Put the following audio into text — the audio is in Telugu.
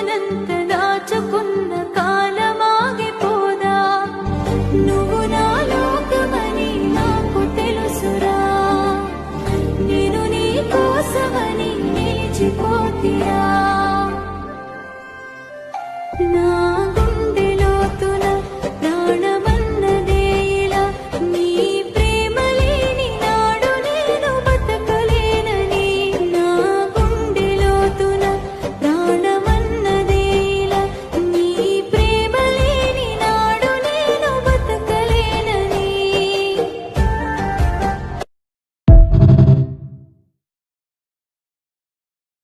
దాచుకున్నంత దాచుకున్న కాలమాగిపోదా నువ్వు నా లోకమని నాకు తెలుసురా నేను నీ కోసమని నిలిచిపోతిరా నా